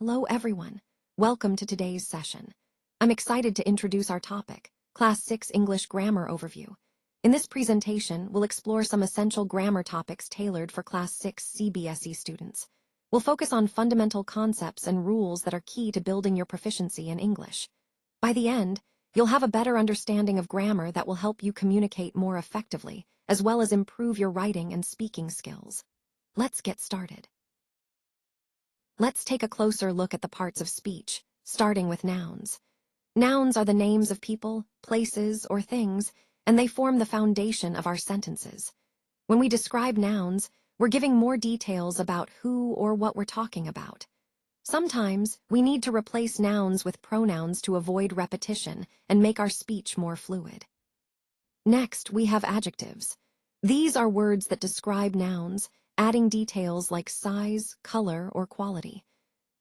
Hello everyone. Welcome to today's session. I'm excited to introduce our topic, Class 6 English Grammar Overview. In this presentation, we'll explore some essential grammar topics tailored for Class 6 CBSE students. We'll focus on fundamental concepts and rules that are key to building your proficiency in English. By the end, you'll have a better understanding of grammar that will help you communicate more effectively, as well as improve your writing and speaking skills. Let's get started. Let's take a closer look at the parts of speech, starting with nouns. Nouns are the names of people, places, or things, and they form the foundation of our sentences. When we describe nouns, we're giving more details about who or what we're talking about. Sometimes, we need to replace nouns with pronouns to avoid repetition and make our speech more fluid. Next, we have adjectives. These are words that describe nouns, adding details like size, color, or quality.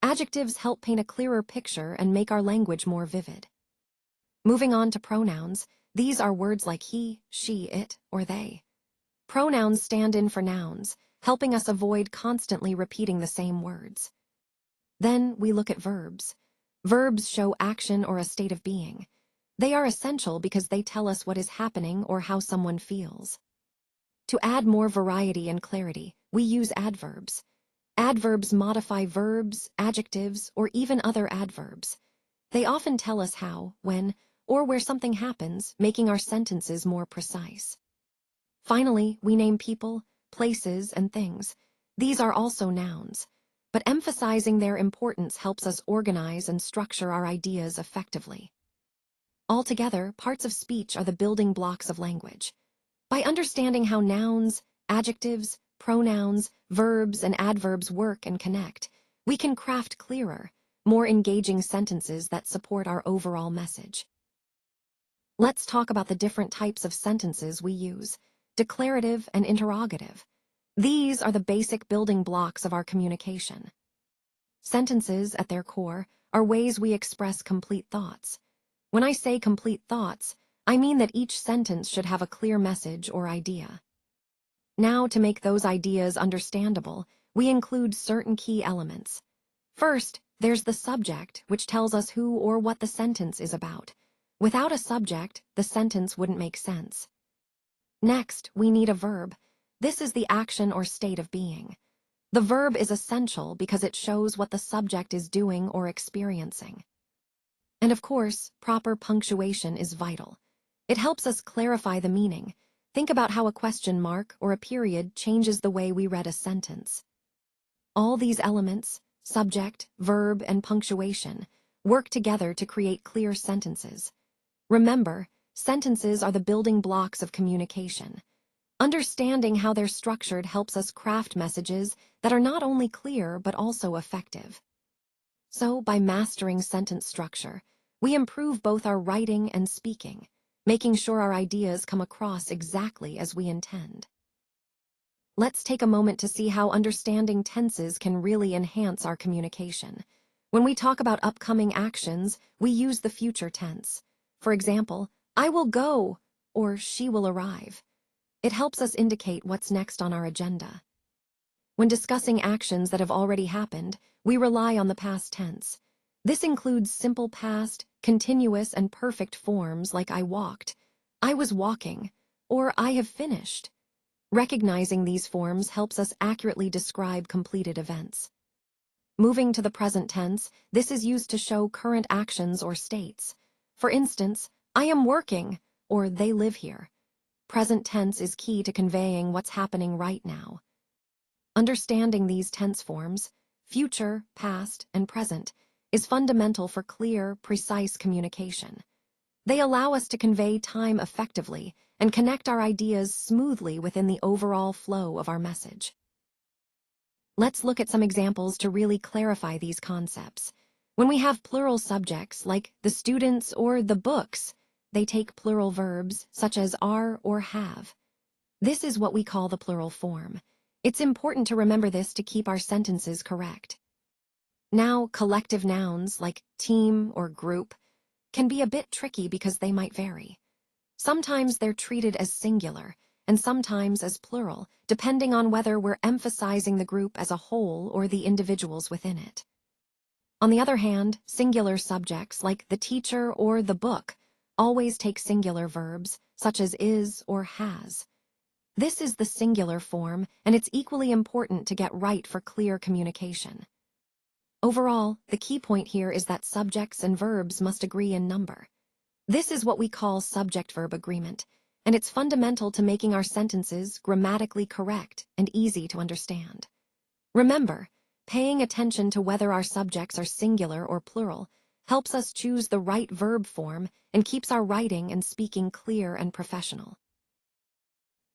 Adjectives help paint a clearer picture and make our language more vivid. Moving on to pronouns, these are words like he, she, it, or they. Pronouns stand in for nouns, helping us avoid constantly repeating the same words. Then we look at verbs. Verbs show action or a state of being. They are essential because they tell us what is happening or how someone feels. To add more variety and clarity, we use adverbs. Adverbs modify verbs, adjectives, or even other adverbs. They often tell us how, when, or where something happens, making our sentences more precise. Finally, we name people, places, and things. These are also nouns, but emphasizing their importance helps us organize and structure our ideas effectively. Altogether, parts of speech are the building blocks of language. By understanding how nouns, adjectives, pronouns, verbs, and adverbs work and connect, we can craft clearer, more engaging sentences that support our overall message. Let's talk about the different types of sentences we use, declarative and interrogative. These are the basic building blocks of our communication. Sentences, at their core, are ways we express complete thoughts. When I say complete thoughts, I mean that each sentence should have a clear message or idea. Now, to make those ideas understandable, we include certain key elements. First, there's the subject, which tells us who or what the sentence is about. Without a subject, the sentence wouldn't make sense. Next, we need a verb. This is the action or state of being. The verb is essential because it shows what the subject is doing or experiencing. And of course, proper punctuation is vital. It helps us clarify the meaning. Think about how a question mark or a period changes the way we read a sentence. All these elements, subject, verb, and punctuation, work together to create clear sentences. Remember, sentences are the building blocks of communication. Understanding how they're structured helps us craft messages that are not only clear but also effective. So, by mastering sentence structure, we improve both our writing and speaking, making sure our ideas come across exactly as we intend. Let's take a moment to see how understanding tenses can really enhance our communication. When we talk about upcoming actions, we use the future tense. For example, I will go, or she will arrive. It helps us indicate what's next on our agenda. When discussing actions that have already happened, we rely on the past tense. This includes simple past, continuous, and perfect forms like I walked, I was walking, or I have finished. Recognizing these forms helps us accurately describe completed events. Moving to the present tense, this is used to show current actions or states. For instance, I am working, or they live here. Present tense is key to conveying what's happening right now. Understanding these tense forms, future, past, and present, is fundamental for clear, precise communication. They allow us to convey time effectively and connect our ideas smoothly within the overall flow of our message. Let's look at some examples to really clarify these concepts. When we have plural subjects like the students or the books, they take plural verbs such as are or have. This is what we call the plural form. It's important to remember this to keep our sentences correct. Now, collective nouns like team or group can be a bit tricky because they might vary. Sometimes they're treated as singular, and sometimes as plural, depending on whether we're emphasizing the group as a whole or the individuals within it. On the other hand, singular subjects like the teacher or the book always take singular verbs, such as is or has. This is the singular form, and it's equally important to get right for clear communication. Overall, the key point here is that subjects and verbs must agree in number. This is what we call subject-verb agreement, and it's fundamental to making our sentences grammatically correct and easy to understand. Remember, paying attention to whether our subjects are singular or plural helps us choose the right verb form and keeps our writing and speaking clear and professional.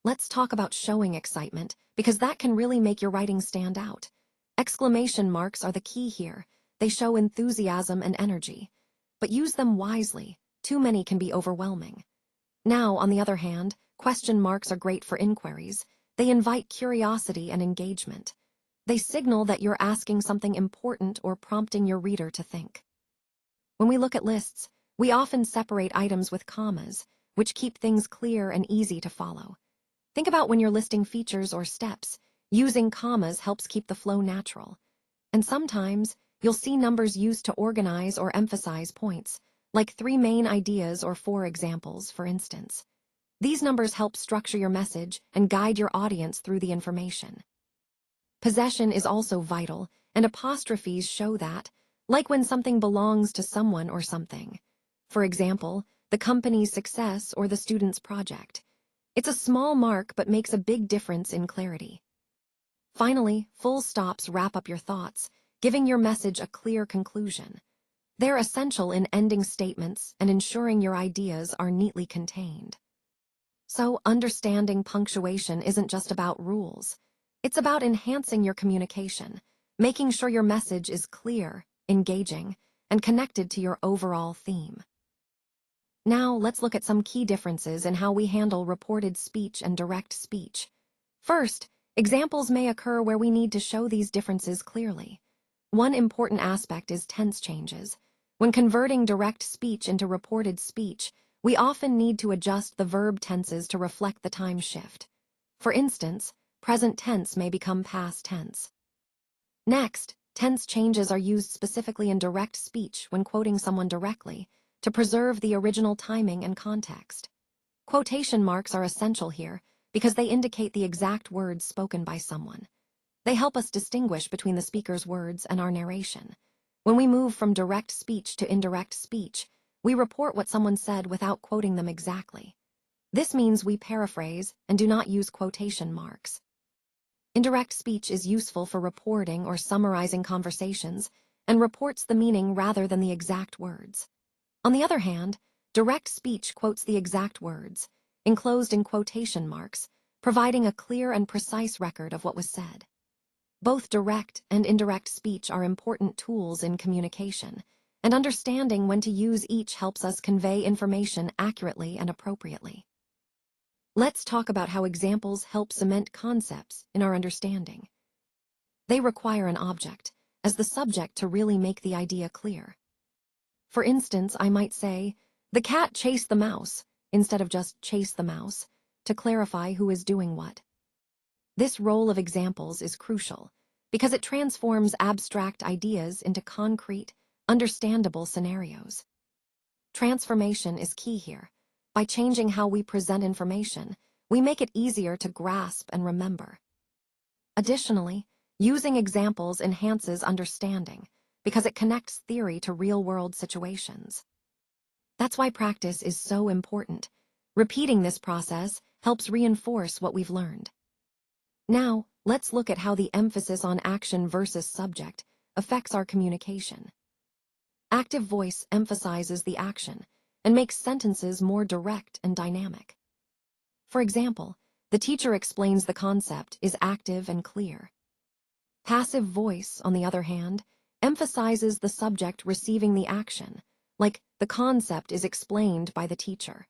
Let's talk about showing excitement, because that can really make your writing stand out. Exclamation marks are the key here. They show enthusiasm and energy. But use them wisely. Too many can be overwhelming. Now, on the other hand, question marks are great for inquiries. They invite curiosity and engagement. They signal that you're asking something important or prompting your reader to think. When we look at lists, we often separate items with commas, which keep things clear and easy to follow. Think about when you're listing features or steps. Using commas helps keep the flow natural. And sometimes, you'll see numbers used to organize or emphasize points, like 3 main ideas or 4 examples, for instance. These numbers help structure your message and guide your audience through the information. Possession is also vital, and apostrophes show that, like when something belongs to someone or something. For example, the company's success or the student's project. It's a small mark but makes a big difference in clarity. Finally, full stops wrap up your thoughts, giving your message a clear conclusion. They're essential in ending statements and ensuring your ideas are neatly contained. So, understanding punctuation isn't just about rules. It's about enhancing your communication, making sure your message is clear, engaging, and connected to your overall theme. Now, let's look at some key differences in how we handle reported speech and direct speech. First, examples may occur where we need to show these differences clearly. One important aspect is tense changes. When converting direct speech into reported speech, we often need to adjust the verb tenses to reflect the time shift. For instance, present tense may become past tense. Next, tense changes are used specifically in direct speech when quoting someone directly to preserve the original timing and context. Quotation marks are essential here because they indicate the exact words spoken by someone. They help us distinguish between the speaker's words and our narration. When we move from direct speech to indirect speech, we report what someone said without quoting them exactly. This means we paraphrase and do not use quotation marks. Indirect speech is useful for reporting or summarizing conversations and reports the meaning rather than the exact words. On the other hand, direct speech quotes the exact words, enclosed in quotation marks, providing a clear and precise record of what was said. Both direct and indirect speech are important tools in communication, and understanding when to use each helps us convey information accurately and appropriately. Let's talk about how examples help cement concepts in our understanding. They require an object, as the subject, to really make the idea clear. For instance, I might say, "The cat chased the mouse," instead of just "chase the mouse," to clarify who is doing what. This role of examples is crucial because it transforms abstract ideas into concrete, understandable scenarios. Transformation is key here. By changing how we present information, we make it easier to grasp and remember. Additionally, using examples enhances understanding because it connects theory to real-world situations. That's why practice is so important. Repeating this process helps reinforce what we've learned. Now, let's look at how the emphasis on action versus subject affects our communication. Active voice emphasizes the action and makes sentences more direct and dynamic. For example, the teacher explains the concept is active and clear. Passive voice, on the other hand, emphasizes the subject receiving the action, like the concept is explained by the teacher.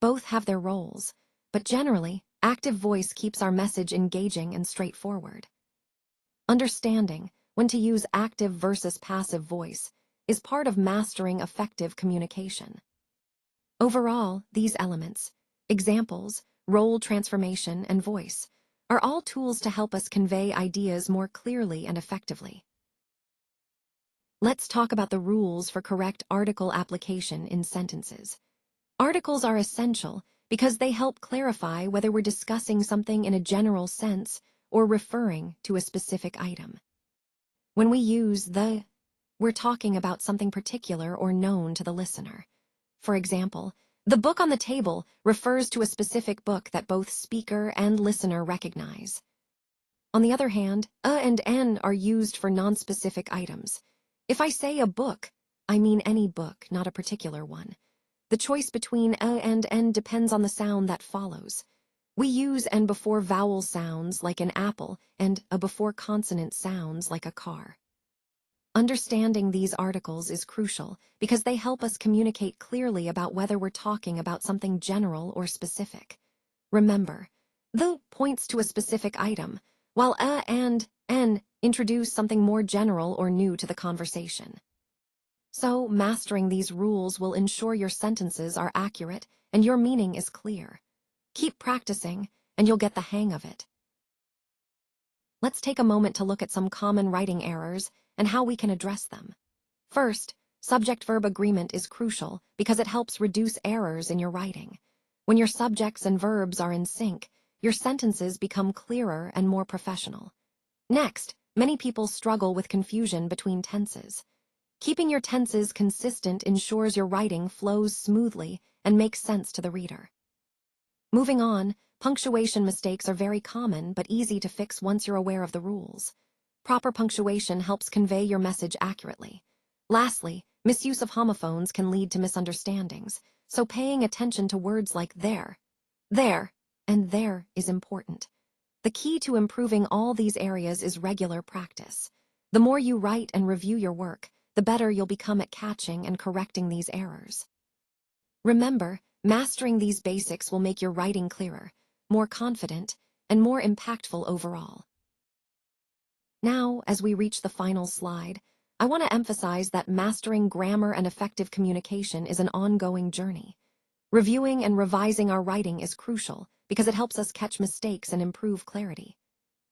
Both have their roles, but generally, active voice keeps our message engaging and straightforward. Understanding when to use active versus passive voice is part of mastering effective communication. Overall, these elements, examples, role transformation, and voice, are all tools to help us convey ideas more clearly and effectively. let's talk about the rules for correct article application in sentences. Articles are essential because they help clarify whether we're discussing something in a general sense or referring to a specific item. When we use the, we're talking about something particular or known to the listener. For example, the book on the table refers to a specific book that both speaker and listener recognize. On the other hand, and n are used for nonspecific items. If I say a book, I mean any book, not a particular one. The choice between and n depends on the sound that follows. We use n before vowel sounds like an apple and a before consonant sounds like a car. Understanding these articles is crucial because they help us communicate clearly about whether we're talking about something general or specific. Remember, the points to a specific item, while and n introduce something more general or new to the conversation. So, mastering these rules will ensure your sentences are accurate and your meaning is clear. Keep practicing, and you'll get the hang of it. Let's take a moment to look at some common writing errors and how we can address them. First, subject-verb agreement is crucial because it helps reduce errors in your writing. When your subjects and verbs are in sync, your sentences become clearer and more professional. Next, many people struggle with confusion between tenses. Keeping your tenses consistent ensures your writing flows smoothly and makes sense to the reader. Moving on, punctuation mistakes are very common but easy to fix once you're aware of the rules. Proper punctuation helps convey your message accurately. Lastly, misuse of homophones can lead to misunderstandings, so paying attention to words like there, and there is important. The key to improving all these areas is regular practice. The more you write and review your work, the better you'll become at catching and correcting these errors. Remember, mastering these basics will make your writing clearer, more confident, and more impactful overall. Now, as we reach the final slide, I want to emphasize that mastering grammar and effective communication is an ongoing journey. Reviewing and revising our writing is crucial because it helps us catch mistakes and improve clarity.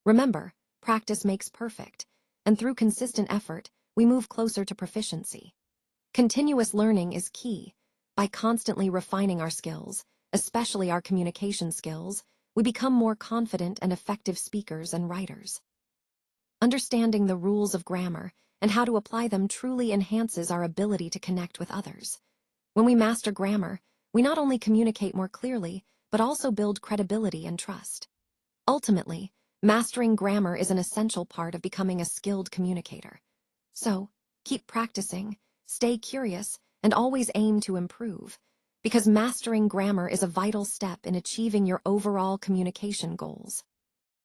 Remember, practice makes perfect, and through consistent effort, we move closer to proficiency. Continuous learning is key. By constantly refining our skills, especially our communication skills, we become more confident and effective speakers and writers. Understanding the rules of grammar and how to apply them truly enhances our ability to connect with others. When we master grammar, we not only communicate more clearly, but also build credibility and trust. Ultimately, mastering grammar is an essential part of becoming a skilled communicator. So, keep practicing, stay curious, and always aim to improve, because mastering grammar is a vital step in achieving your overall communication goals.